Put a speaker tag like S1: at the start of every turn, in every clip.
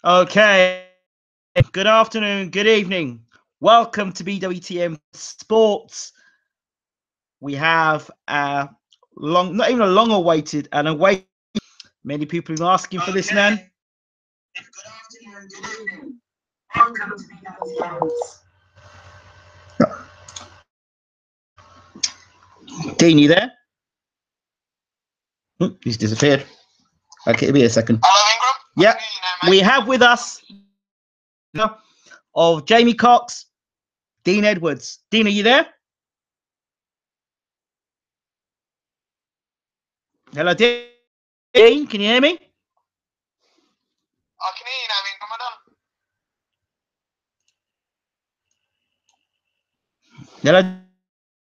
S1: Okay. Good afternoon. Good evening. Welcome to BWTM Sports. We have a not even a long awaited, and awaited. Many people have been asking for this man. Good afternoon. Good evening. Welcome to BWTM. Dean, you there? He's disappeared. Okay, give me a second.
S2: Hello, Ingram.
S1: Yeah, we have with us of Jamie Cox, Dean Edwards. Dean, are you there? Hello, Dean. Can you hear me?
S2: I can hear you now, Ingram.
S1: Hello,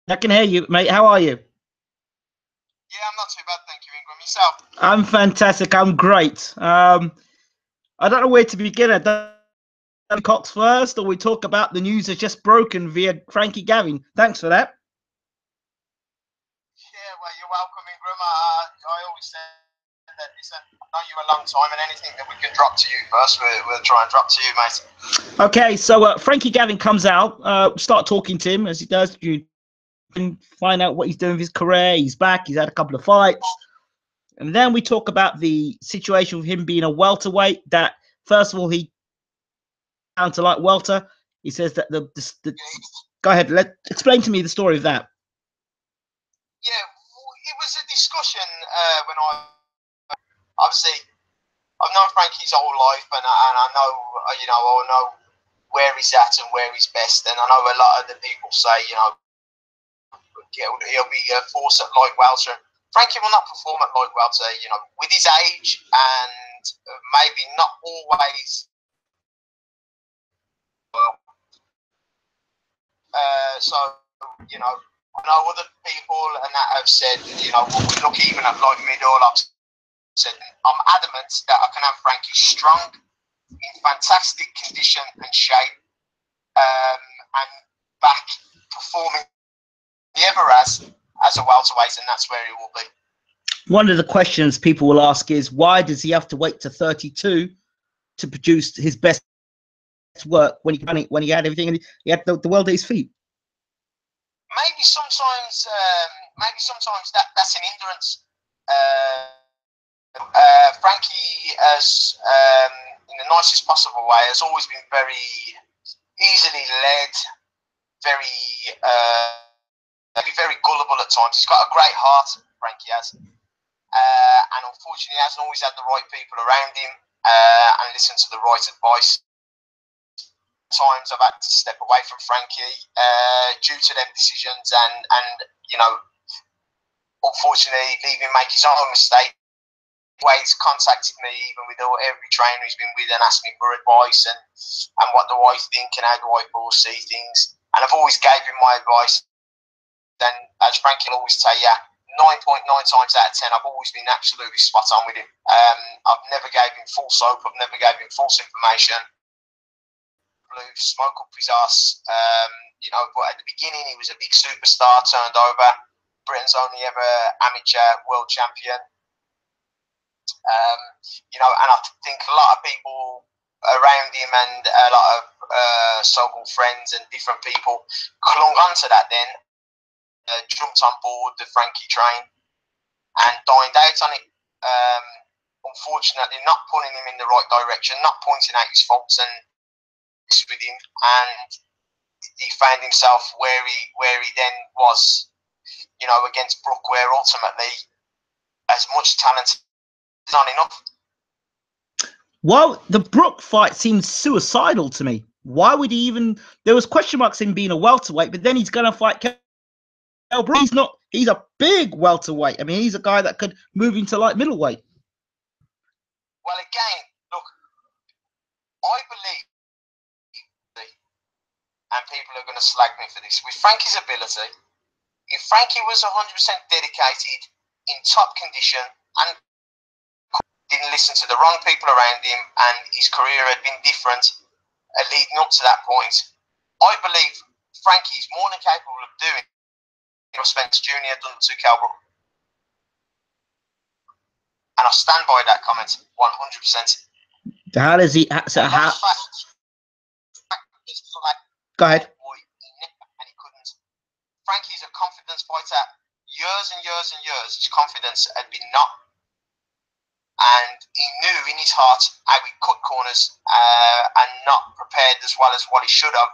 S1: I can hear you, mate. How are you?
S2: Yeah, I'm not too bad, thank you, Ingram. Yourself?
S1: I'm fantastic. I'm great. I don't know where to begin. Cox first, or we talk about the news that's just broken via Frankie Gavin. Thanks for that.
S2: Yeah, well, you're welcome, Ingram. I always said that, listen, I've known you a long time, and anything that we can drop to you first, we'll try and drop to you, mate.
S1: Okay, so Frankie Gavin comes out. Start talking to him, as he does. You can find out what he's doing with his career. He's back. He's had a couple of fights. And then we talk about the situation with him being a welterweight. That, first of all, he down to like welter. He says that the go ahead. Explain to me the story of that.
S2: Yeah, it was a discussion when obviously I've known Frankie his whole life, and I know I know where he's at and where he's best, and I know a lot of the people say he'll be a force at light welter. Frankie will not perform at light welter, with his age and maybe not always. So, I know other people and that have said, we look even at like middle. I've said I'm adamant that I can have Frankie strong, in fantastic condition and shape, and back performing he ever has as a welterweight, and that's where he will be.
S1: One of the questions people will ask is, why does he have to wait to 32 to produce his best work when he had everything and he had the world at his feet?
S2: Maybe sometimes that's an hindrance. Frankie has, in the nicest possible way, has always been very easily led, very gullible at times. He's got a great heart, Frankie has. And unfortunately, he hasn't always had the right people around him and listen to the right advice. Times I've had to step away from Frankie due to them decisions, and unfortunately, leave him make his own mistake. He's contacted me, even with every trainer he's been with, and asked me for advice and what do I think and how do I foresee things. And I've always gave him my advice. And as Frankie will always tell you, 9.9 times out of 10, I've always been absolutely spot on with him. I've never gave him false hope. I've never gave him false information. Blew smoke up his ass. But at the beginning, he was a big superstar, turned over. Britain's only ever amateur world champion. And I think a lot of people around him and a lot of so-called friends and different people clung on to that then, jumped on board the Frankie train and dined out on it. Unfortunately, not pulling him in the right direction, not pointing out his faults and with him, and he found himself where he then was, against Brook, where ultimately, as much talent is not enough.
S1: Well, the Brook fight seems suicidal to me. Why would he even? There was question marks in being a welterweight, but then he's going to fight Kell Brook. He's a big welterweight. I mean, he's a guy that could move into like middleweight.
S2: Well, again, look, I believe, and people are going to slag me for this, with Frankie's ability, if Frankie was 100% dedicated, in top condition, and didn't listen to the wrong people around him, and his career had been different leading up to that point, I believe Frankie is more than capable of doing what Spence Jr. done to Kell Brook. And I stand by that comment 100%.
S1: How does he? So how? Go ahead.
S2: And he couldn't. Frankie's a confidence fighter. Years and years and years, his confidence had been knocked, and he knew in his heart how he cut corners and not prepared as well as what he should have.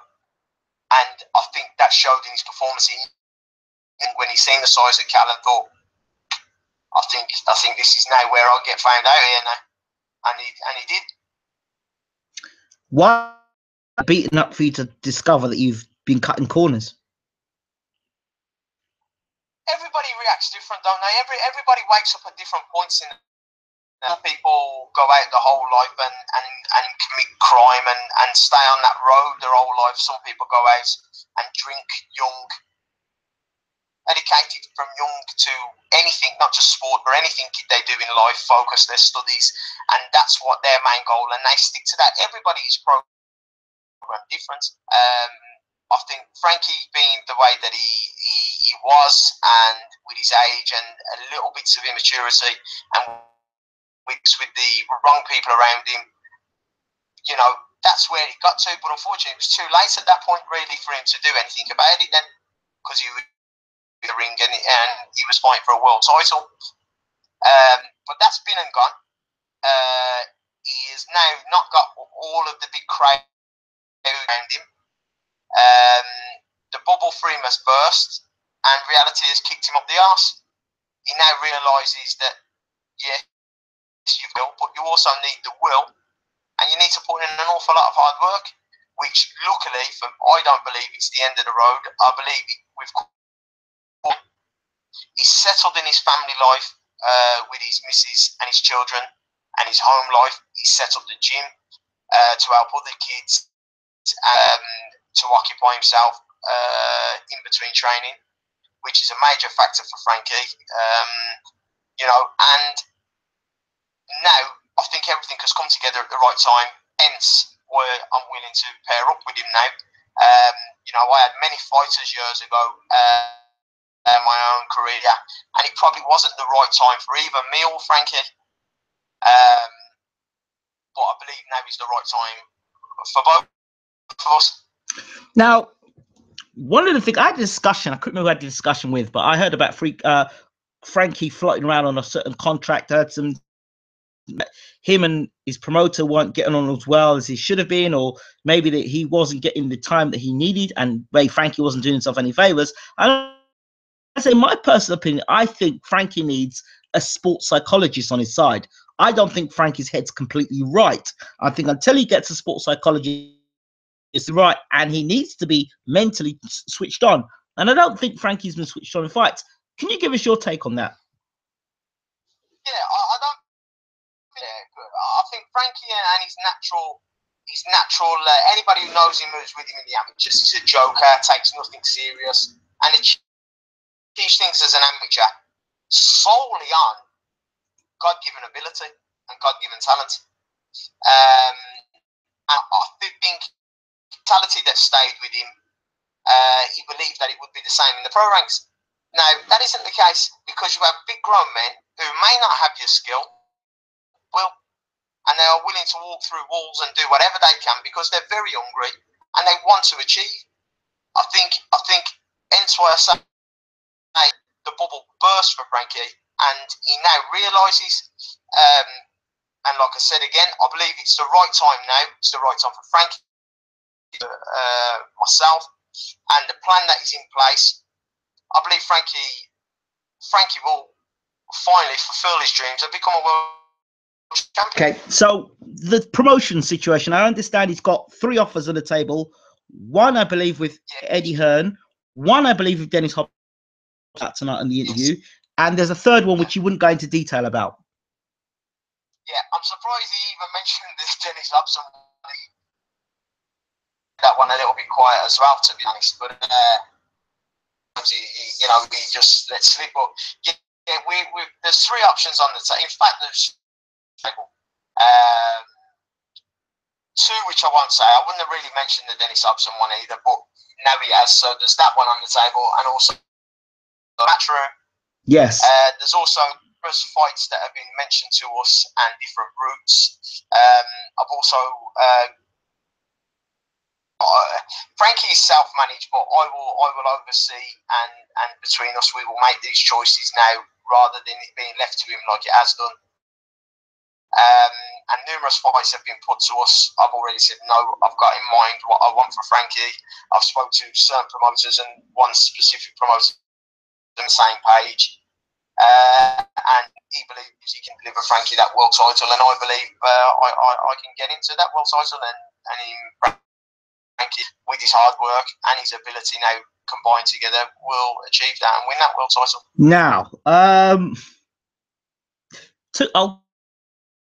S2: And I think that showed in his performance. When he seen the size of Callum, thought, I think this is now where I'll get found out here now, and he did.
S1: Why beaten up for you to discover that you've been cutting corners?
S2: Everybody reacts different, don't they? Everybody wakes up at different points in. Some people go out the whole life and commit crime and stay on that road their whole life. Some people go out and drink young, educated from young to anything, not just sport, but anything they do in life, focus their studies, and that's what their main goal, and they stick to that. Everybody's program different. I think Frankie, being the way that he was, and with his age and a little bits of immaturity, and with the wrong people around him, you know, that's where he got to. But unfortunately, it was too late at that point, really, for him to do anything about it then, because he was in the ring and he was fighting for a world title. But that's been and gone. He has now not got all of the big crowd around him. The bubble for him has burst, and reality has kicked him up the arse. He now realises that, yeah, you will, but you also need the will, and you need to put in an awful lot of hard work, which luckily, I don't believe it's the end of the road. I believe he's settled in his family life with his missus and his children and his home life. He's settled the gym to help other kids to occupy himself in between training, which is a major factor for Frankie. You know, and now I think everything has come together at the right time, hence why I'm willing to pair up with him now. You know, I had many fighters years ago in my own career, and it probably wasn't the right time for either me or Frankie. But I believe now is the right time for both of us.
S1: Now, one of the things, I had a discussion, I couldn't remember who I had the discussion with, but I heard about Frankie floating around on a certain contract. I heard him and his promoter weren't getting on as well as he should have been, or maybe that he wasn't getting the time that he needed, and maybe Frankie wasn't doing himself any favors. I say, my personal opinion, I think Frankie needs a sports psychologist on his side. I don't think Frankie's head's completely right. I think until he gets a sports psychologist right, and he needs to be mentally switched on. And I don't think Frankie's been switched on in fights. Can you give us your take on that?
S2: Yeah, I don't. I think Frankie and his natural. Anybody who knows him, who's with him in the amateurs, he's a joker, takes nothing serious, and achieves things as an amateur solely on God-given ability and God-given talent. And I think the mentality that stayed with him, he believed that it would be the same in the pro ranks. Now, that isn't the case, because you have big grown men who may not have your skill, and they are willing to walk through walls and do whatever they can because they're very hungry and they want to achieve. I think hence why I say the bubble burst for Frankie, and he now realises, and like I said again, I believe it's the right time now. It's the right time for Frankie, myself, and the plan that is in place. I believe Frankie will finally fulfil his dreams and become a world champion.
S1: Okay, so the promotion situation, I understand he's got 3 offers on the table. One, I believe, with Eddie Hearn. One, I believe, with Dennis Hopkins tonight in the interview. Yes. And there's a third one which you wouldn't go into detail about.
S2: Yeah, I'm surprised he even mentioned this Dennis Hopkins. That one a little bit quiet as well, to be honest. But he just let slip. But yeah, there's 3 options on the table. In fact, there's 2 which I won't say. I wouldn't have really mentioned the Dennis Hopkins one either, but now he has. So there's that one on the table, and also the Matchroom.
S1: Yes.
S2: There's also numerous fights that have been mentioned to us and different routes. I've also Frankie is self-managed, but I will oversee, and between us we will make these choices now rather than it being left to him like it has done. And numerous fights have been put to us. I've already said no. I've got in mind what I want for Frankie. I've spoke to certain promoters, and one specific promoter on the same page. And he believes he can deliver Frankie that world title, and I believe I can get into that world title, and Frankie, with his hard work and his ability now combined together, will achieve that and win that world title.
S1: Now, I'll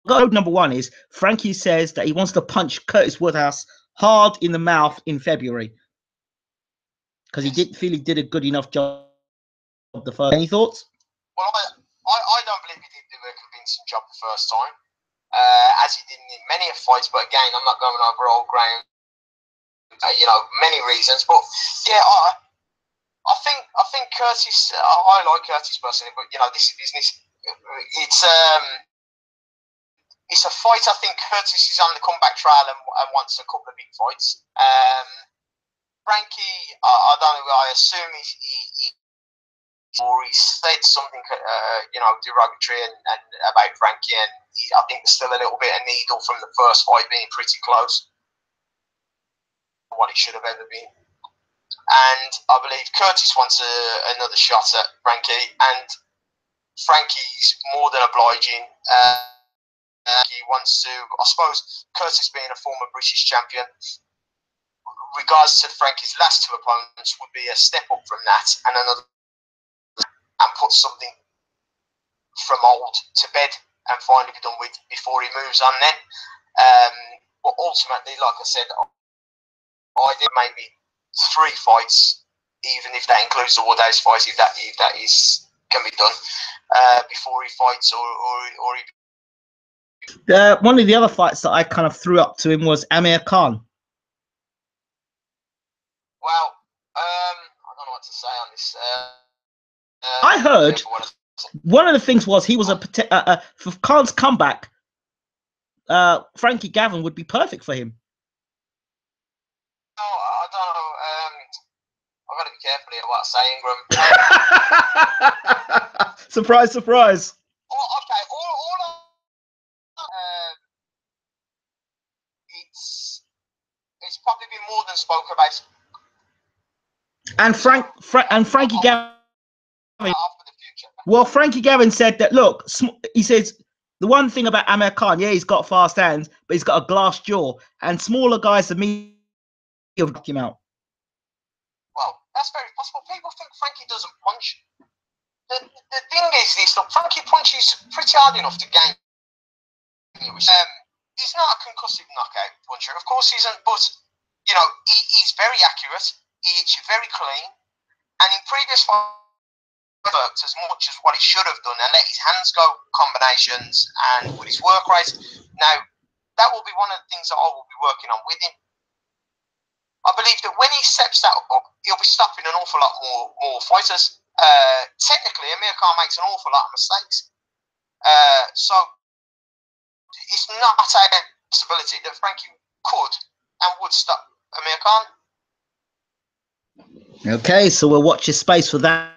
S1: go. Number one is Frankie says that he wants to punch Curtis Woodhouse hard in the mouth in February because he didn't feel he did a good enough job the first. Any thoughts?
S2: Well, I don't believe he did do a convincing job the first time, as he did in many fights. But again, I'm not going over old ground. Many reasons. But yeah, I think Curtis. I like Curtis personally, but this is business. It's a fight. I think Curtis is on the comeback trail and wants a couple of big fights. Frankie, I don't know. I assume he said something, derogatory and about Frankie, and I think there's still a little bit of needle from the first fight being pretty close to what it should have ever been. And I believe Curtis wants another shot at Frankie, and Frankie's more than obliging. He wants to, I suppose, Curtis being a former British champion, regards to Frankie's last two opponents, would be a step up from that and another, and put something from old to bed and finally be done with before he moves on then. But ultimately, like I said, I did maybe 3 fights, even if that includes the Woodhouse fight, if that can be done before he fights or he.
S1: One of the other fights that I kind of threw up to him was Amir Khan.
S2: Well, I don't know what to say on this.
S1: I heard one of the things was he was for Khan's comeback. Frankie Gavin would be perfect for him.
S2: No, I don't know. I've got to be careful here what I say, Ingram.
S1: Surprise, surprise.
S2: Okay, it's probably been more than spoke about.
S1: And Frankie Gavin. Well, Frankie Gavin said that. Look, he says the one thing about Amir Khan, yeah, he's got fast hands, but he's got a glass jaw, and smaller guys than me will knock him out.
S2: Well, that's very possible. People think Frankie doesn't punch. The thing is this: look, Frankie punches pretty hard enough to gain. He's not a concussive knockout puncher. Of course he isn't, but he's very accurate. He's very clean, and in previous fights, worked as much as what he should have done and let his hands go combinations and with his work rate. Now, that will be one of the things that I will be working on with him. I believe that when he steps that up, he'll be stopping an awful lot more fighters. Technically, Amir Khan makes an awful lot of mistakes. So it's not a possibility that Frankie could and would stop Amir Khan.
S1: Okay, so we'll watch his space for that.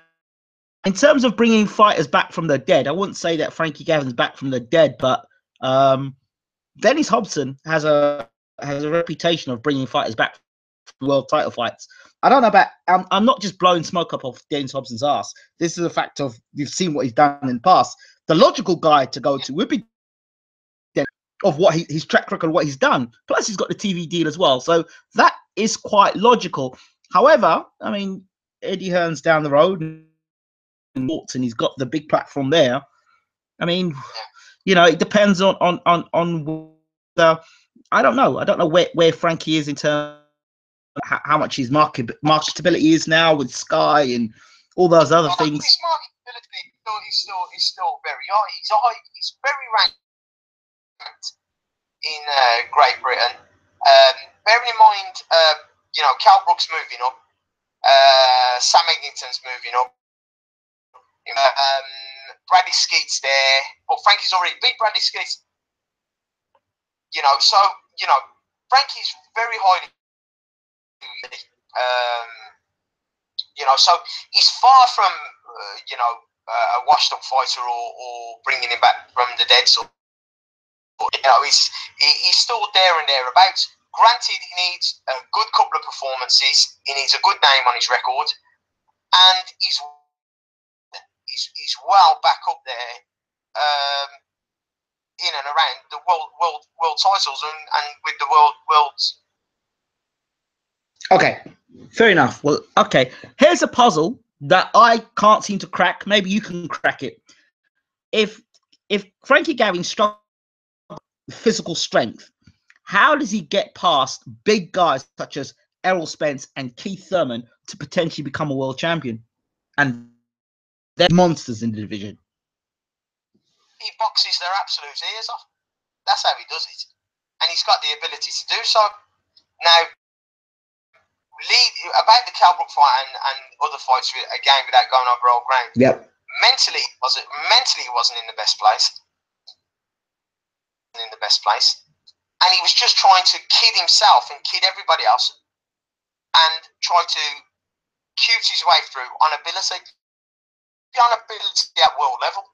S1: In terms of bringing fighters back from the dead, I wouldn't say that Frankie Gavin's back from the dead, but Dennis Hobson has a reputation of bringing fighters back from world title fights. I don't know about. I'm not just blowing smoke up off Dennis Hobson's ass. This is a fact of you've seen what he's done in the past. The logical guy to go to would be of what his track record, what he's done. Plus, he's got the TV deal as well, so that is quite logical. However, I mean, Eddie Hearn's down the road, and he's got the big platform there. I mean, it depends on the. I don't know. I don't know where Frankie is in terms of how much his marketability is now with Sky and all those other things.
S2: His marketability is still very high. He's very ranked in Great Britain. Bearing in mind, Cal Brook's moving up. Sam Eglinton's moving up. Bradley Skeet's there, but Frankie's already beat Bradley Skeet. You know, so you know, Frankie's very highly. You know, so he's far from you know, a washed-up fighter or bringing him back from the dead. So you know, he's still there and thereabouts. Granted, he needs a good couple of performances. He needs a good name on his record, and he's well back up there in and around the world titles and with the world's.
S1: Okay, fair enough. Well, okay, here's a puzzle that I can't seem to crack. Maybe you can crack it. If Frankie Gavin struggles with physical strength, how does he get past big guys such as Errol Spence and Keith Thurman to potentially become a world champion? And they're monsters in the division.
S2: He boxes their absolute ears off. That's how he does it. And he's got the ability to do so. Now, about the Calbrook fight and other fights, again, without going over old ground.
S1: Yep.
S2: Mentally, he wasn't in the best place. And he was just trying to kid himself and kid everybody else and try to cute his way through on ability. On ability at world level.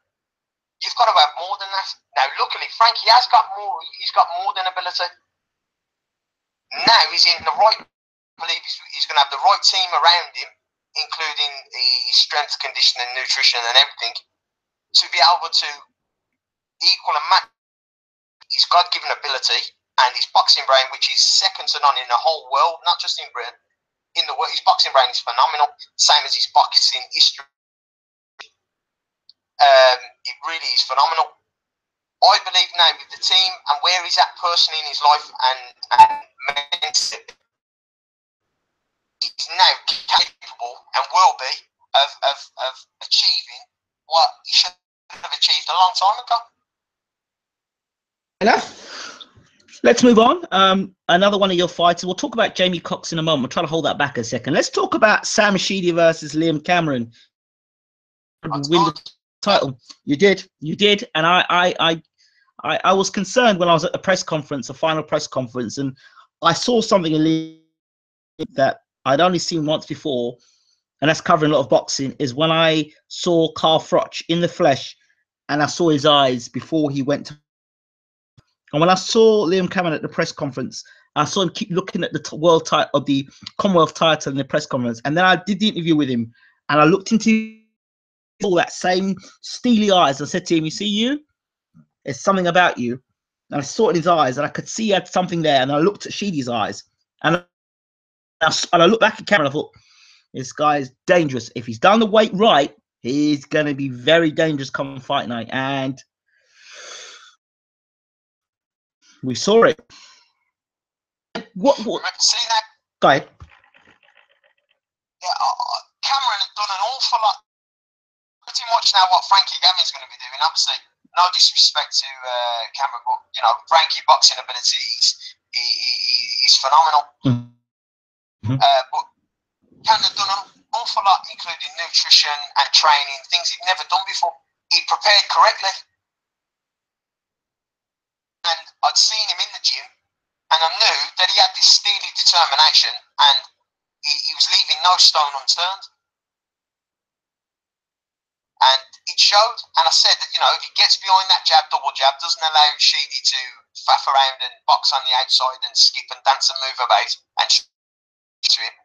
S2: You've got to have more than that. Now, luckily, Frankie has got more. He's got more than ability. Now he's in the right. I believe he's going to have the right team around him, including his strength, conditioning, nutrition, and everything, to be able to equal and match his God-given ability and his boxing brain, which is second to none in the whole world, not just in Britain. In the world, his boxing brain is phenomenal, same as his boxing history. It really is phenomenal. I believe now with the team and where he's at personally in his life and mentally, he's now capable and will be of achieving what he should have achieved a long time ago.
S1: Enough. Let's move on. Another one of your fighters. We'll talk about Jamie Cox in a moment. We'll try to hold that back a second. Let's talk about Sam Sheedy versus Liam Cameron. Win the title. You did, and I was concerned when I was at the press conference, the final press conference, and I saw something in Liam that I'd only seen once before, and that's covering a lot of boxing. Is when I saw Carl Froch in the flesh, and I saw his eyes before he went to. And when I saw Liam Cameron at the press conference, I saw him keep looking at the world title of the Commonwealth title in the press conference, and then I did the interview with him, and I looked into all that same steely eyes. I said to him, "You see, there's something about you." And I saw it in his eyes, and I could see he had something there. And I looked at Sheedy's eyes, and I looked back at Cameron. I thought, this guy is dangerous. If he's done the weight right, he's going to be very dangerous come fight night. And we saw it. What?
S2: See that?
S1: Go ahead.
S2: Yeah, Cameron had done an awful lot. Pretty much now what Frankie Gavin's going to be doing. Obviously, no disrespect to Cameron, but you know, Frankie boxing abilities, he's phenomenal.
S1: Mm-hmm.
S2: But Cameron had done an awful lot, including nutrition and training, things he'd never done before. He prepared correctly, and I'd seen him in the gym, and I knew that he had this steely determination, and he was leaving no stone unturned. And it showed, and I said that, you know, if he gets behind that jab, double jab, doesn't allow Sheedy to faff around and box on the outside and skip and dance and move about and to him,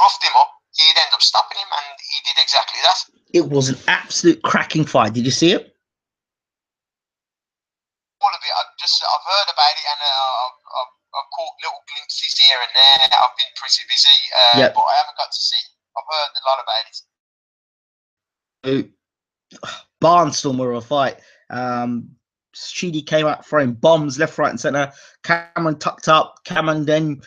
S2: roughed him up, he'd end up stopping him, and he did exactly that.
S1: It was an absolute cracking fight. Did you see it?
S2: All of it. I've heard about it, and I've caught little glimpses here and there. I've been pretty busy, but I haven't got to see it. I've heard a lot about it.
S1: Barnstormer of a fight. Sheedy came out throwing bombs left, right, and center. Cameron tucked up. Cameron then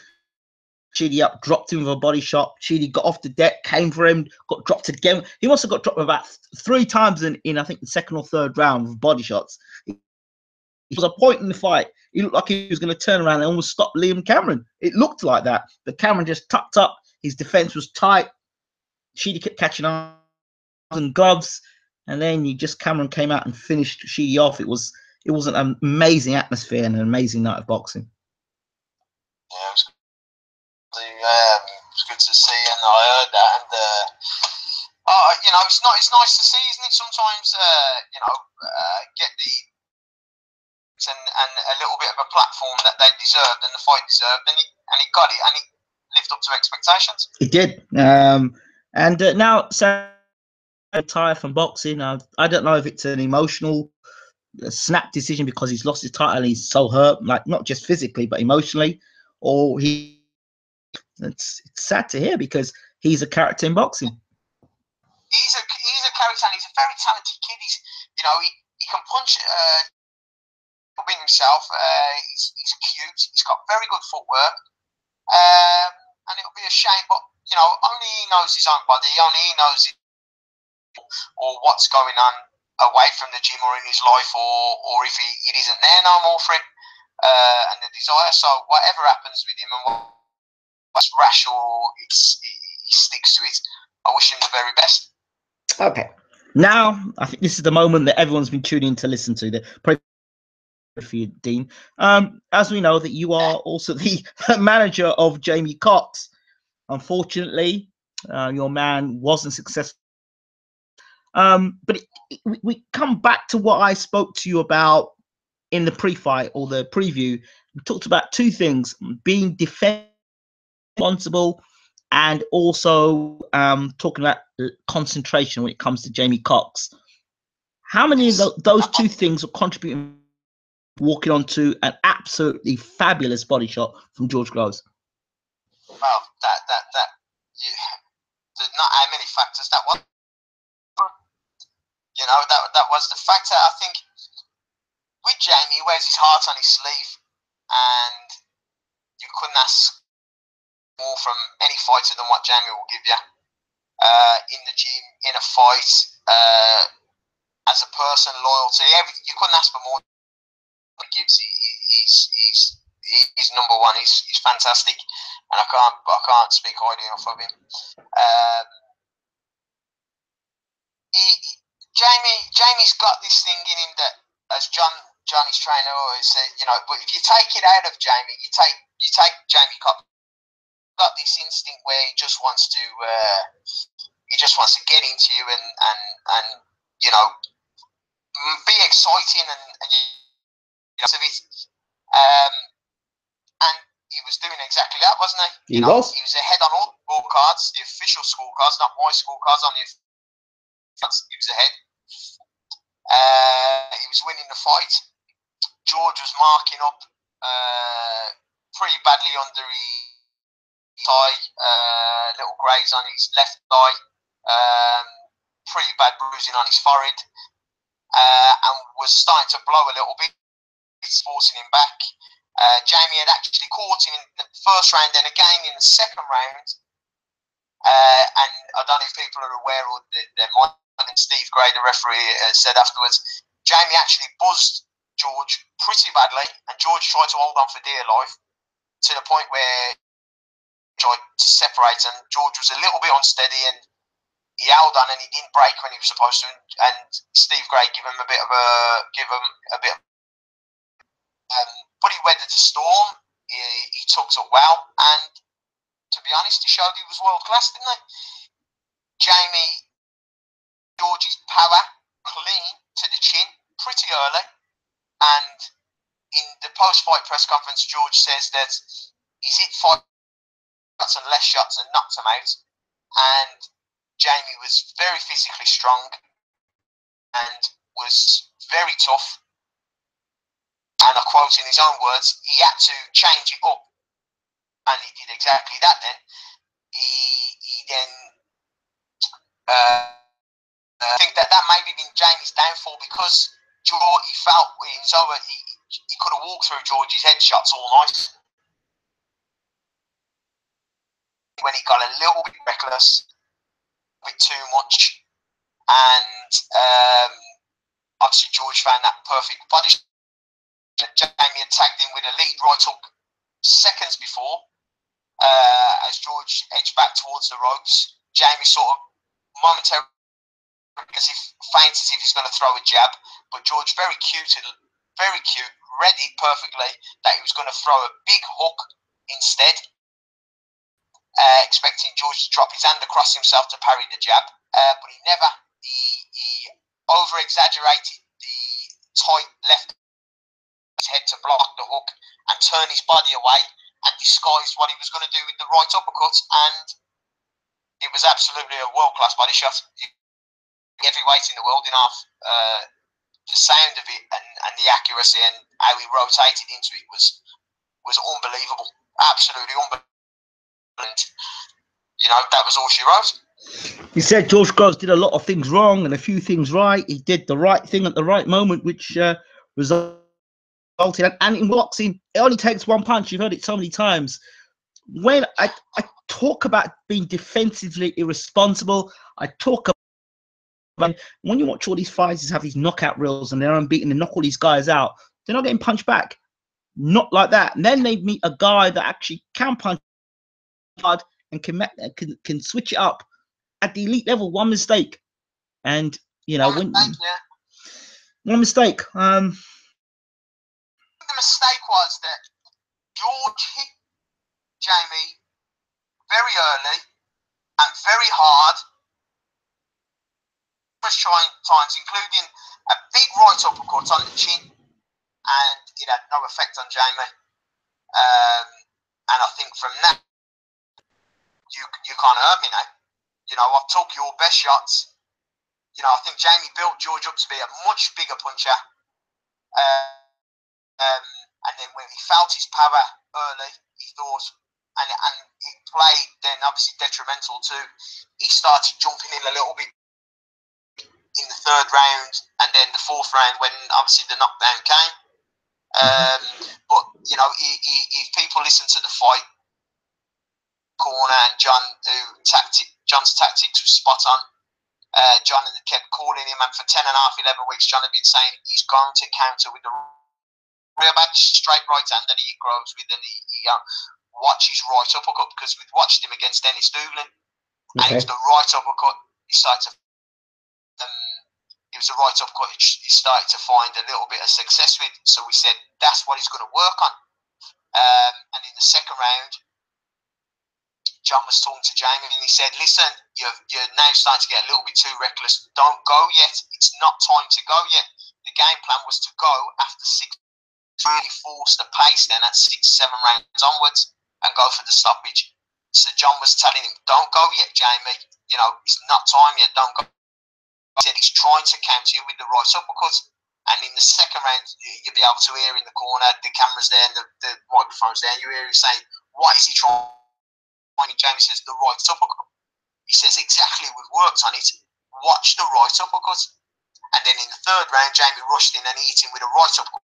S1: Sheedy up, dropped him with a body shot. Sheedy got off the deck, came for him, got dropped again. He must have got dropped about 3 times in I think the second or third round with body shots. It was a point in the fight. He looked like he was going to turn around and almost stop Liam Cameron. It looked like that. But Cameron just tucked up. His defense was tight. Sheedy kept catching on and gloves, and then Cameron came out and finished Sheedy off. It was an amazing atmosphere and an amazing night of boxing.
S2: Yeah, it was good to see, and I heard that, and you know, it's nice to see, isn't it? Sometimes get the and a little bit of a platform that they deserved and the fight deserved, and it got it, and it lived up to expectations.
S1: It did. And now, so retire from boxing. I don't know if it's an emotional snap decision because he's lost his title and he's so hurt, like not just physically but emotionally, or it's sad to hear because he's a character in boxing.
S2: He's a character, and he's a very talented kid. He can punch in himself. He's cute. He's got very good footwork, and it'll be a shame, but only he knows his own body. Only he knows or what's going on away from the gym or in his life, or if it isn't there no more for him, and the desire. So whatever happens with him and what's rash or he sticks to it, I wish him the very best.
S1: Okay. Now, I think this is the moment that everyone's been tuning in to listen to. For you, Dean. As we know that you are also the manager of Jamie Cox. Unfortunately, your man wasn't successful. But we come back to what I spoke to you about in the pre-fight or the preview. We talked about two things: being defensive, responsible, and also talking about concentration when it comes to Jamie Cox. How many of those two things are contributing walking onto an absolutely fabulous body shot from George Groves?
S2: Well, there's not how many factors that was. That was the factor. I think with Jamie, he wears his heart on his sleeve, and you couldn't ask more from any fighter than what Jamie will give you in the gym, in a fight, as a person, loyalty, everything. You couldn't ask for more. He gives. He's number one. He's fantastic, and I can't speak highly enough of him. Jamie's got this thing in him that, as Johnny's trainer always said, but if you take it out of Jamie, you take Jamie Cox, got this instinct where he just wants to get into you and be exciting and and he was doing exactly that, wasn't he?
S1: He was
S2: ahead on all the scorecards, the official scorecards, not my scorecards. On the he was ahead. He was winning the fight. George was marking up pretty badly under his thigh, little graze on his left thigh, pretty bad bruising on his forehead, and was starting to blow a little bit. It's forcing him back. Jamie had actually caught him in the first round, and again in the second round. And I don't know if people are aware or their mind. And Steve Gray, the referee, said afterwards, Jamie actually buzzed George pretty badly, and George tried to hold on for dear life to the point where he tried to separate, and George was a little bit unsteady, and he held on and he didn't break when he was supposed to. And Steve Gray gave him a bit. But he weathered the storm. He took it well, and to be honest, he showed he was world class, didn't he? Jamie. George's power clean to the chin pretty early, and in the post-fight press conference, George says that he's hit 5 shots and less shots and knocked him out, and Jamie was very physically strong and was very tough, and I quote in his own words, he had to change it up, and he did exactly that. Then he then I think that maybe been Jamie's downfall because George, he felt he could have walked through George's headshots all night. When he got a little bit reckless, a bit too much, and obviously George found that perfect body. Jamie had tagged him with a lead right hook seconds before, as George edged back towards the ropes. Jamie sort of momentarily faint as if he's going to throw a jab. But George, very cute, read it perfectly that he was going to throw a big hook instead, expecting George to drop his hand across himself to parry the jab. But he never. He over-exaggerated the tight left his head to block the hook and turn his body away and disguised what he was going to do with the right uppercut. And it was absolutely a world-class body shot. Heavyweight in the world enough. The sound of it and the accuracy and how he rotated into it was unbelievable. Absolutely unbelievable. You know, that was all she wrote.
S1: He said George Groves did a lot of things wrong and a few things right. He did the right thing at the right moment, which resulted. And in boxing, it only takes one punch. You've heard it so many times. When I talk about being defensively irresponsible, I talk about when you watch all these fighters have these knockout reels and they're unbeaten and knock all these guys out, they're not getting punched back. Not like that. And then they meet a guy that actually can punch hard and can switch it up at the elite level. One mistake, and you know one mistake.
S2: The mistake was that George hit Jamie very early and very hard. First times, including a big right uppercut on the chin, and it had no effect on Jamie. And I think from that, you can't hurt me now. You know, I've took your best shots. You know, I think Jamie built George up to be a much bigger puncher. And then when he felt his power early, he thought, and it played then obviously detrimental too. He started jumping in a little bit in the third round, and then the fourth round when obviously the knockdown came. But you know, if people listen to the fight corner and John's tactics was spot on. John kept calling him, and for 10 and a half, 11 weeks, John had been saying he's going to counter with the real back straight right hand that he grows with, and he watches right uppercut, because we've watched him against Dennis Dublin, and it was the right uppercut he started to. It was the right uppercut he started to find a little bit of success with. So we said that's what he's going to work on. And in the second round, John was talking to Jamie and he said, listen, you're now starting to get a little bit too reckless. Don't go yet. It's not time to go yet. The game plan was to go after 6, really force the pace then at 6, 7 rounds onwards and go for the stoppage. So John was telling him, don't go yet, Jamie. You know, it's not time yet. Don't go. He said he's trying to counter you with the right uppercut. And in the second round, you'll be able to hear in the corner, the camera's there and the microphone's there, and you hear him saying, what is he trying? And Jamie says, the right uppercut. He says, exactly, we've worked on it. Watch the right uppercut. And then in the third round, Jamie rushed in and hit him with a right uppercut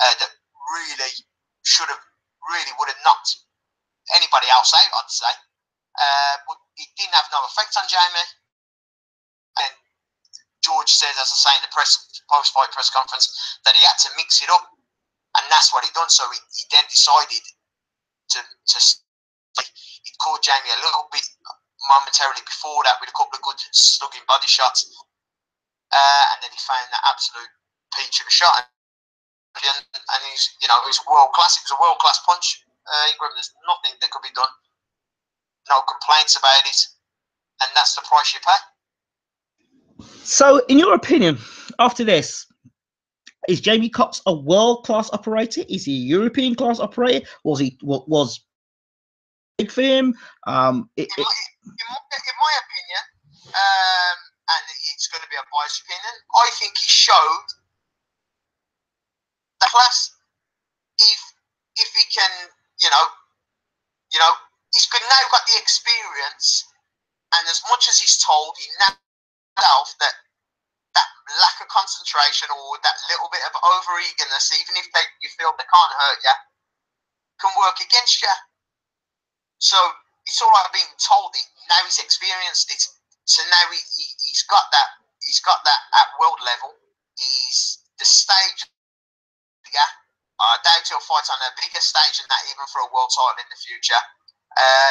S2: that really would have knocked anybody else out, I'd say. But it didn't have no effect on Jamie. And George says, as I say in the post-fight press conference, that he had to mix it up. And that's what he done. So he then decided to he caught Jamie a little bit momentarily before that with a couple of good slugging body shots, and then he found that absolute peach of a shot, and he's, you know, it was world class. It was a world class punch. Ingram, there's nothing that could be done, no complaints about it, and that's the price you pay.
S1: So, in your opinion, after this, is Jamie Cox a world class operator? Is he a European class operator? Was big for him?
S2: In my opinion, and it's going to be a biased opinion, I think he showed the class. If he can, you know, he's now got the experience, and as much as he's told, he now himself that lack of concentration or that little bit of over eagerness, even if you feel they can't hurt you, can work against you. So it's all right being told it. Now he's experienced it. So now he's got that. He's got that at world level. He's the stage. Yeah, I doubt he'll fight on a bigger stage than that, even for a world title in the future.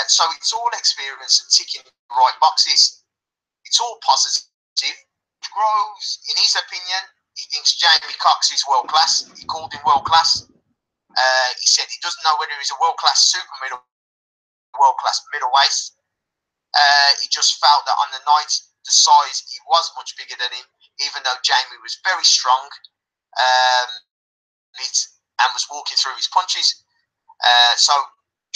S2: So it's all experience and ticking the right boxes. It's all positive. Groves, in his opinion, he thinks Jamie Cox is world class. He called him world class. He said he doesn't know whether he's a world class super middle, world class middleweight. He just felt that on the night, the size, he was much bigger than him, even though Jamie was very strong and was walking through his punches. So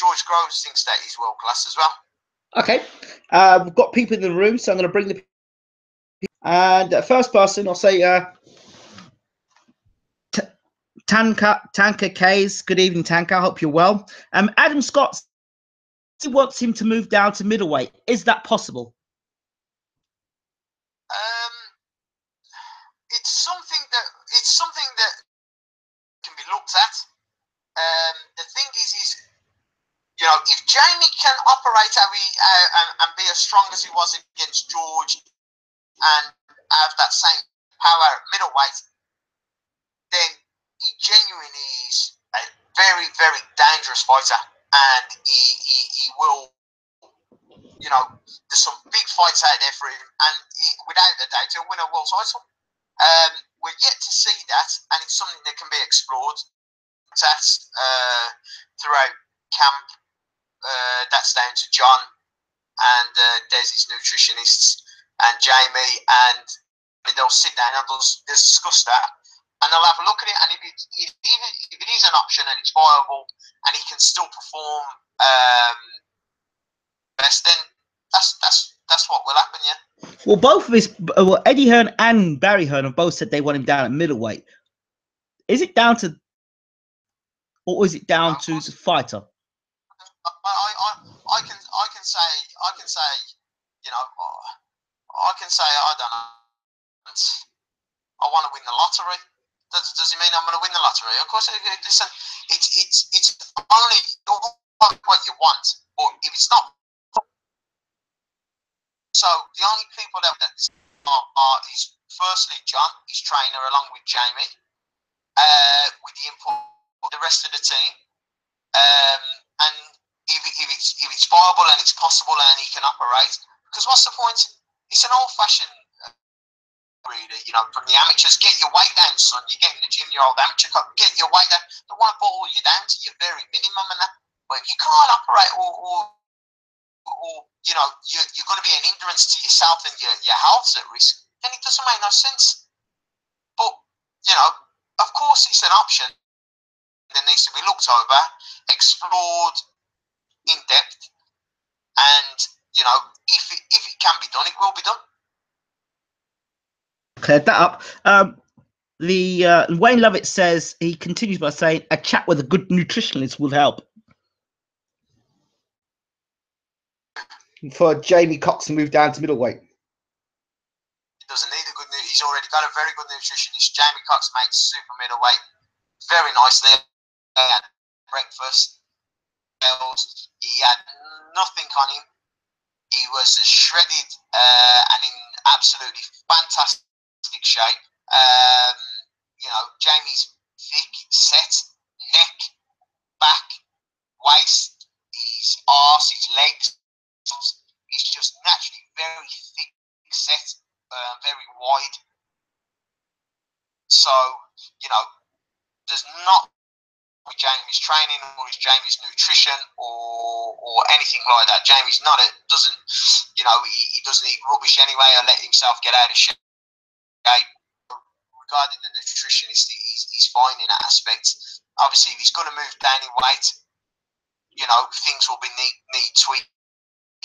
S2: George Groves thinks that he's world class as well.
S1: Okay, we've got people in the room, so I'm going to bring the people. And first person, I'll say Tanka Kays. Good evening, Tanka. I hope you're well. Adam Scott, he wants him to move down to middleweight. Is that possible?
S2: It's something that can be looked at. The thing is you know, if Jamie can operate and be as strong as he was against George and have that same power at middleweight, then he genuinely is a very, very dangerous fighter, and he will, you know, there's some big fights out there for him, and without a doubt, he'll win a world title. We're yet to see that, and it's something that can be explored. That's throughout camp. That's down to John and Desi's nutritionists and Jamie, and they'll sit down and they'll discuss that, and they'll have a look at it. And if it is an option and it's viable, and he can still perform best, then that's what will happen. Yeah.
S1: Well, both of his, Eddie Hearn and Barry Hearn have both said they want him down at middleweight. Is it down to, or is it down to the fighter?
S2: I can say, you know, I can say I don't know. I want to win the lottery. Does it mean I'm going to win the lottery? Of course. Listen, it's only what you want, but if it's not, so the only people that are is firstly John, his trainer, along with Jamie, with the input of the rest of the team, and if it's viable and it's possible and he can operate, because what's the point? It's an old-fashioned breeder, you know, from the amateurs. Get your weight down, son. You get in the gym, your old amateur, get your weight down. They want to pull you down to your very minimum and that. But if you can't operate or you know, you're going to be an hindrance to yourself and your health's at risk, then it doesn't make no sense. But, you know, of course it's an option that needs to be looked over, explored in depth, and, you know, if it can be done, it will be done.
S1: Cleared that up. Wayne Lovett says, he continues by saying, a chat with a good nutritionist will help. For Jamie Cox to move down to middleweight.
S2: He doesn't need a good he's already got a very good nutritionist. Jamie Cox makes super middleweight very nicely. He had breakfast. He had nothing on him. He was shredded and in absolutely fantastic shape. You know, Jamie's thick, set, neck, back, waist, his arse, his legs. He's just naturally very thick, set, very wide. So, you know, there's not with Jamie's training or with Jamie's nutrition or anything like that. Jamie's doesn't, you know, he doesn't eat rubbish anyway or let himself get out of shape. Regarding the nutrition, he's fine in that aspect. Obviously, if he's going to move down in weight, you know, things will need tweaking.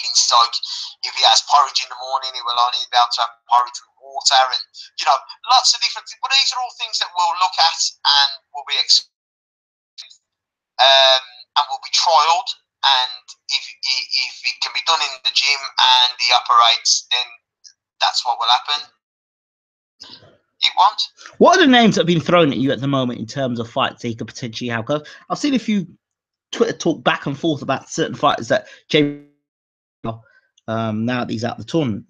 S2: So if he has porridge in the morning, he will only be able to have porridge with water, and, you know, lots of different things. But these are all things that we'll look at and will be and will be trialed. And if it can be done in the gym and he operates, then that's what will happen. It won't.
S1: What are the names that have been thrown at you at the moment in terms of fights that he could potentially have? Because I've seen a few Twitter talk back and forth about certain fighters that Jamie now that he's out of the tournament.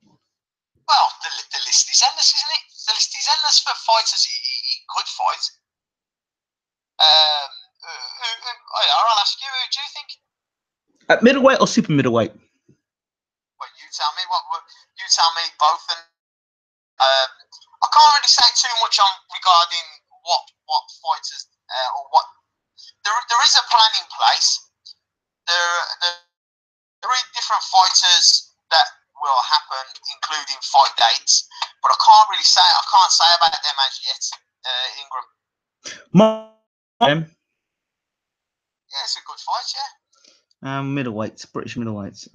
S2: Well, the list is endless, isn't it? The list is endless for fighters he could fight. I'll ask you, who do you think?
S1: At middleweight or super middleweight?
S2: Well, you tell me. You tell me both. touch on regarding what fighters or what there is a plan in place. There are different fighters that will happen, including fight dates, but I can't say about them as yet. Ingram. Yeah, it's a good fight. Yeah.
S1: Middleweights, British middleweights.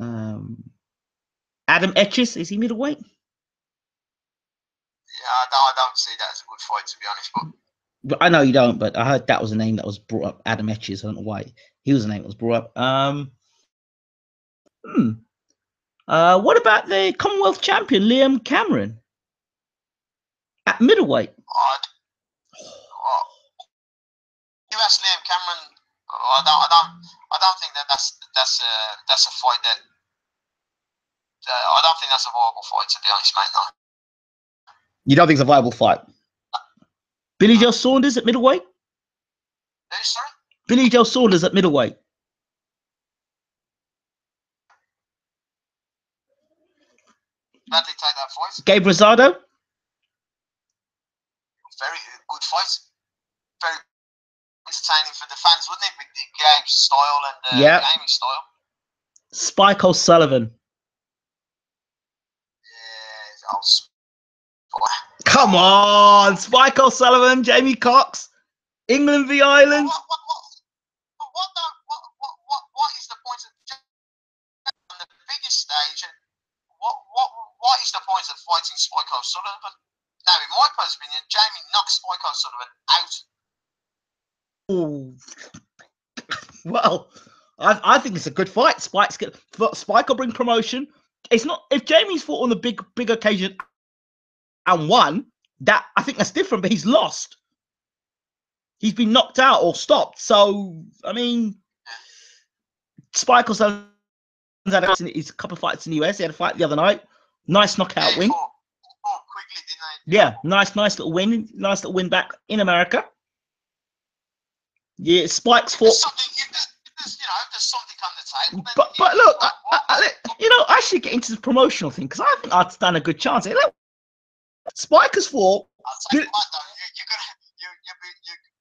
S1: Adam Etches, is he middleweight?
S2: Yeah, I don't see that as a good fight, to be honest.
S1: But I know you don't, but I heard that was a name that was brought up. Adam Etches. I don't know why he was a name that was brought up. What about the Commonwealth champion Liam Cameron at middleweight?
S2: You ask Liam Cameron. I don't think that's a fight that. I don't think that's a viable fight, to be honest, mate. No.
S1: You don't think it's a viable fight? Billy Joe Saunders at middleweight?
S2: Who, sorry?
S1: Billy Joe Saunders at middleweight.
S2: Gladly take that fight.
S1: Gabe Rosado?
S2: Very good fight. Very entertaining for the fans, wouldn't it? With the Gabe's style and gaming style.
S1: Spike O'Sullivan.
S2: Yeah,
S1: come on, Spike O'Sullivan, Jamie Cox, England v Ireland.
S2: What is the point of on the biggest stage? What is the point of fighting Spike O'Sullivan? Now, in my personal opinion, Jamie knocks Spike O'Sullivan out.
S1: Oh, well, I think it's a good fight. Spike will bring promotion. It's not if Jamie's fought on the big occasion and won. That I think that's different, but he's lost. He's been knocked out or stopped. So I mean, Spike O'Sullivan's had a couple of fights in the US. He had a fight the other night. Nice knockout win.
S2: Quickly, didn't they?
S1: Yeah, nice little win. Nice little win back in America. Yeah, Spike's fought.
S2: There's something on the table.
S1: But look, I should get into the promotional thing because I think I'd stand a good chance. Look, Spike has fought.
S2: I'll tell you what, though,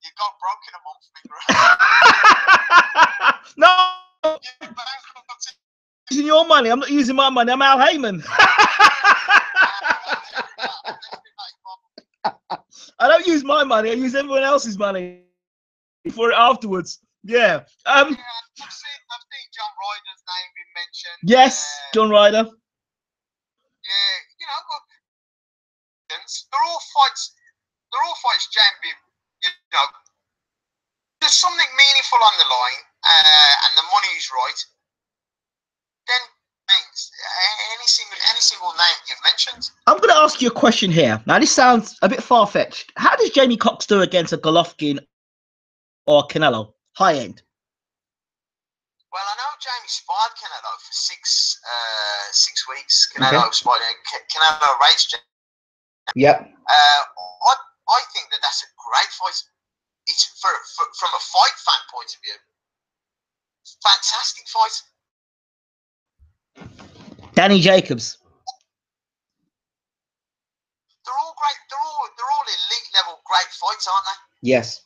S2: you go broke in a month,
S1: No, using your money. I'm not using my money. I'm Al Heyman. I don't use my money. I use everyone else's money for it afterwards. Yeah.
S2: I've seen John Ryder's name being mentioned.
S1: Yes, John Ryder.
S2: Yeah, they're all fights champion. There's something meaningful on the line, and the money is right. Then any single name you've mentioned. I'm
S1: going to ask you a question here. Now, this sounds a bit far-fetched. How does Jamie Cox do against a Golovkin or Canelo? High end.
S2: Well, I know Jamie sparred Canelo for six weeks. Canelo sparred. Canelo raced Jamie.
S1: Yep.
S2: I think that's a great fight. It's from a fight fan point of view. Fantastic fight.
S1: Danny Jacobs.
S2: They're all great. They're all elite level great fights, aren't they?
S1: Yes.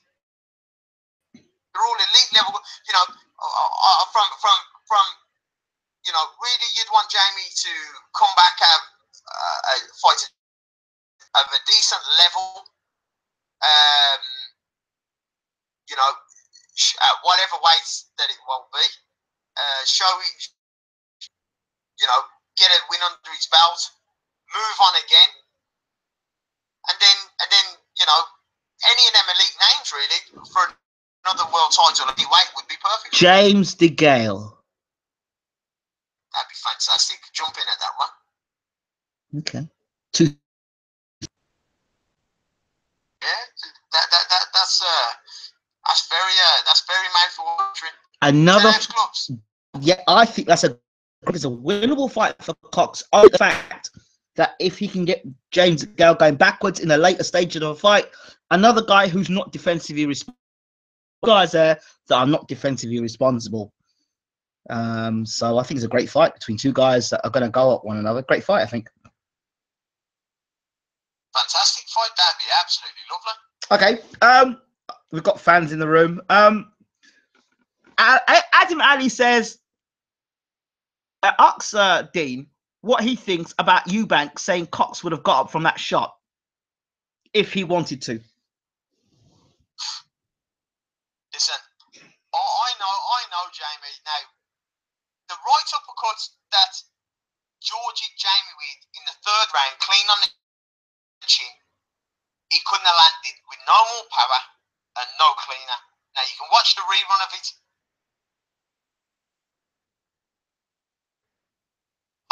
S2: They're all elite level. From really, you'd want Jamie to come back have a fight of a decent level. At whatever weights that it will be. Show it. Get a win under his belt, move on again, and then any of them elite names really for another world title at any weight would be perfect.
S1: James DeGale.
S2: That'd be fantastic. Jump in at that one.
S1: Okay.
S2: Yeah, that's very mouth-watering.
S1: Another. Yeah, I think it's a winnable fight for Cox. On the fact that if he can get James DeGale going backwards in a later stage of a fight, another guy who's not defensively responsible, guys there that are not defensively responsible. So I think it's a great fight between two guys that are going to go at one another. Great fight, I think.
S2: Fantastic fight. That'd be absolutely lovely.
S1: Okay. We've got fans in the room. Adam Ali says, asks Dean what he thinks about Eubank saying Cox would have got up from that shot if he wanted to.
S2: Listen, I know, Jamie. Now, the right uppercut that George hit Jamie with in the third round, clean on the chin, he couldn't have landed with no more power and no cleaner. Now, you can watch the rerun of it.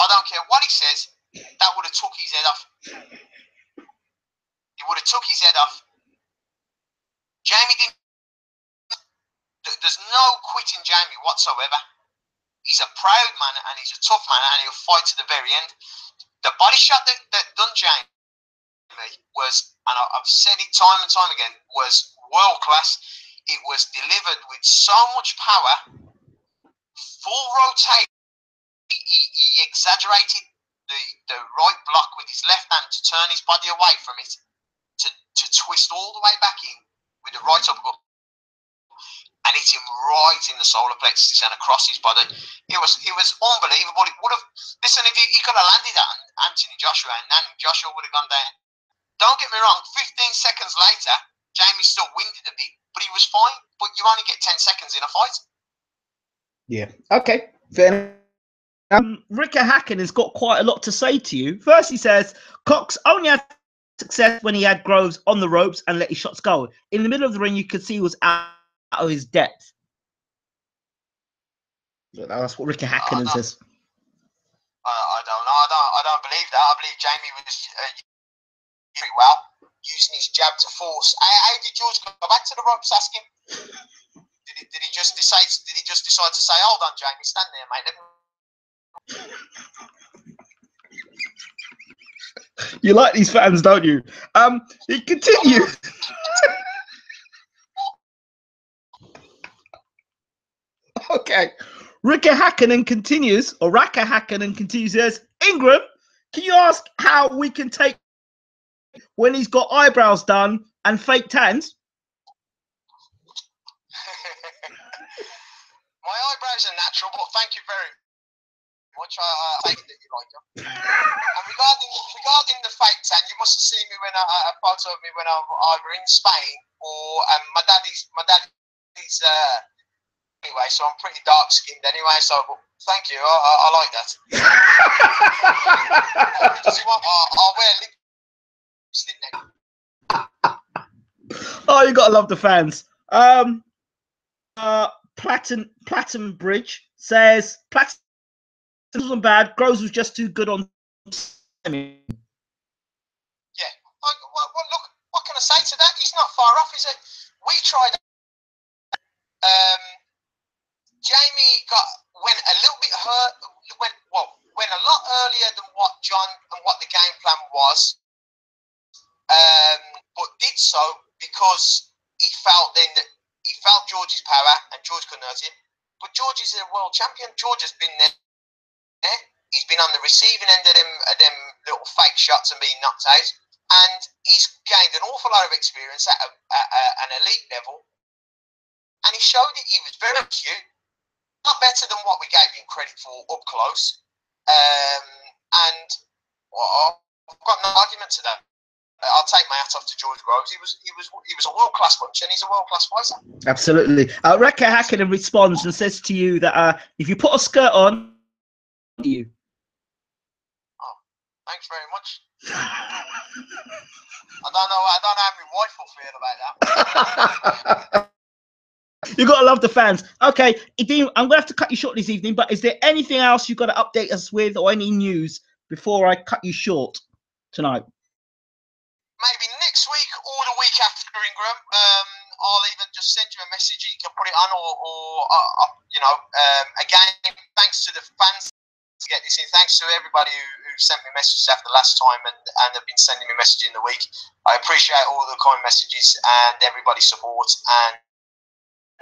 S2: I don't care what he says, that would have took his head off. It would have took his head off. Jamie didn't. There's no quitting Jamie whatsoever. He's a proud man and he's a tough man and he'll fight to the very end. The body shot that done Jamie was, and I've said it time and time again, was world class. It was delivered with so much power, full rotation. He exaggerated the right block with his left hand to turn his body away from it, to twist all the way back in with the right uppercut and hit him right in the solar plexus and across his body. It was unbelievable. It would have, listen, if he could have landed that on Anthony Joshua and then Joshua would have gone down. Don't get me wrong, 15 seconds later, Jamie still winded a bit, but he was fine. But you only get 10 seconds in a fight.
S1: Yeah. Okay. Fair enough. Ricker Hacken has got quite a lot to say to you. First, he says Cox only had success when he had Groves on the ropes and let his shots go. In the middle of the ring, you could see he was out of his depth. That's what Ricker Hacken says.
S2: I don't know. I don't believe that. I believe Jamie was pretty well using his jab to force. How did George go back to the ropes? Ask him. Did he just decide? Did he just decide to say, "Hold on, Jamie, stand there, mate"?
S1: You like these fans, don't you? He continues. Okay. Ricker Hakkinen continues, or Raka Hakkinen continues, says, Ingram, can you ask how we can take when he's got eyebrows done and fake tans?
S2: My eyebrows are natural, but thank you very much. I take it that you like them. And regarding the fake tan, you must have seen me when a photo of me when I'm either in Spain or my daddy's anyway, so I'm pretty dark skinned anyway. So thank you, I like that. Does he want? I'll wear lipstick next.
S1: Oh, you gotta love the fans. Platinum Bridge says Platinum wasn't bad. Groves was just too good on timing.
S2: Yeah. Well, look, what can I say to that? He's not far off, is it? We tried. Jamie went a little bit hurt. Went a lot earlier than what John and what the game plan was. But did so because he felt George's power and George couldn't hurt him. But George is a world champion. George has been there. He's been on the receiving end of them little fake shots and being knocked out. And he's gained an awful lot of experience at an elite level. And he showed it. He was very cute. Not better than what we gave him credit for up close. And I've got no argument to that. I'll take my hat off to George Groves. He was a world class puncher and he's a world class fighter.
S1: Absolutely. Rekka Hakkinen responds and says to you that if you put a skirt on, you.
S2: Oh, thanks very much. I don't know how my wife will feel about that.
S1: You gotta love the fans. Okay, Dean, I'm gonna have to cut you short this evening, but is there anything else you got to update us with or any news before I cut you short tonight?
S2: Maybe next week or the week after, Ingram. I'll even just send you a message. You can put it on, again, thanks to the fans to get this in. Thanks to everybody who sent me messages after last time and have been sending me messages in the week. I appreciate all the kind messages and everybody's support and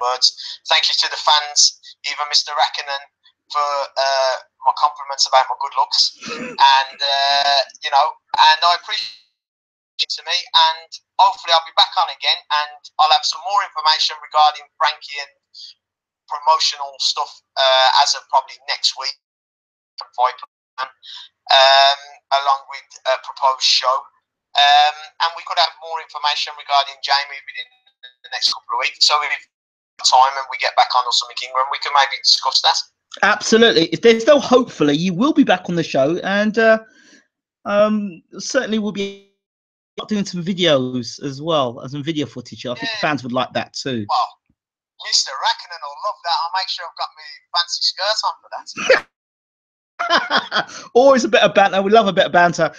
S2: words. Thank you to the fans, even Mr. Rakkinen, for my compliments about my good looks, and and I appreciate to me, and hopefully I'll be back on again, and I'll have some more information regarding Frankie and promotional stuff as of probably next week, along with a proposed show, and we could have more information regarding Jamie within the next couple of weeks. So if time and we get back on or something, Ingram, we can maybe discuss that.
S1: Absolutely. If there's no hopefully, you will be back on the show, and certainly we'll be doing some videos as well, as some video footage. I think the fans would like that too.
S2: Well, Mr. Rackinen will love that. I'll make sure I've got my fancy skirt on for that.
S1: Always a bit of banter. We love a bit of banter.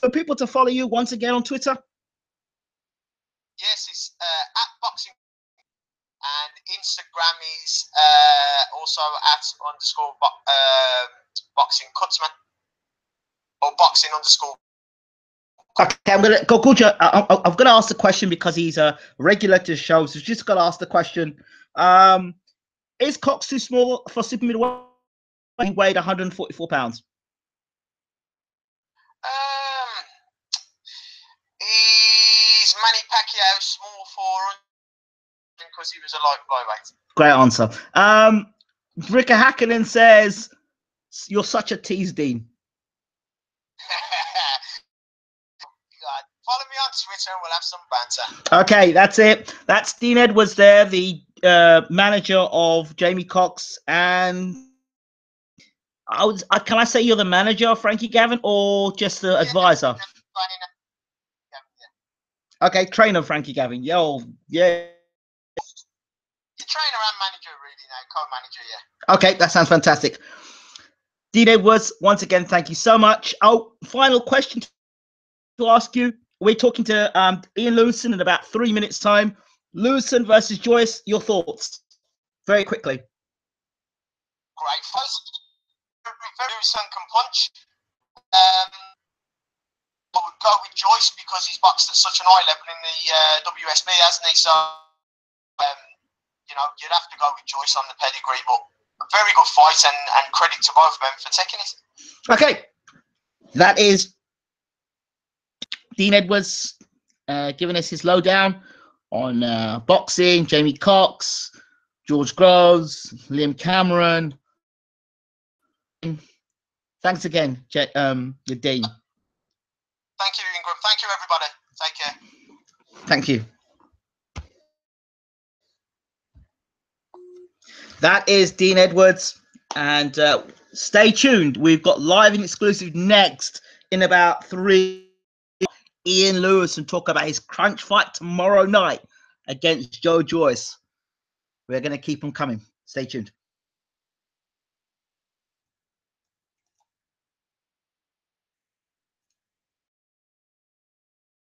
S1: For people to follow you once again on Twitter.
S2: Yes, it's @boxing, and Instagram is also @_boxing Kutzman or boxing_.
S1: Okay, I'm gonna go. I'm gonna ask the question because he's a regular to the show, so just gotta ask the question. Is Cox too small for super middleweight? He weighed 144 pounds.
S2: Is Manny Pacquiao small for because he was a light flyweight?
S1: Great answer. Rika Hakkinen says, "You're such a tease, Dean."
S2: Follow me on Twitter and we'll have some banter.
S1: Okay, that's it. That's Dean Edwards there, the manager of Jamie Cox. And can I say you're the manager of Frankie Gavin or just the advisor? Okay, trainer Frankie Gavin. Yo, yeah.
S2: The trainer and manager, really, now, co-manager, yeah.
S1: Okay, that sounds fantastic. Dean Edwards, once again, thank you so much. Oh, final question to ask you. We're talking to Ian Lewison in about 3 minutes' time. Lewison versus Joyce, your thoughts? Very quickly.
S2: Great. First, Lewison can punch. I would go with Joyce because he's boxed at such an high level in the WSB, hasn't he? So, you know, you'd have to go with Joyce on the pedigree, but a very good fight, and credit to both of them for taking it.
S1: Okay. That is Dean Edwards giving us his lowdown on boxing, Jamie Cox, George Groves, Liam Cameron. Thanks again, Dean.
S2: Thank you, Ingram. Thank you, everybody. Take care.
S1: Thank you. That is Dean Edwards. And stay tuned. We've got live and exclusive next in about 3. Ian Lewis and talk about his crunch fight tomorrow night against Joe Joyce. We're going to keep them coming. Stay tuned.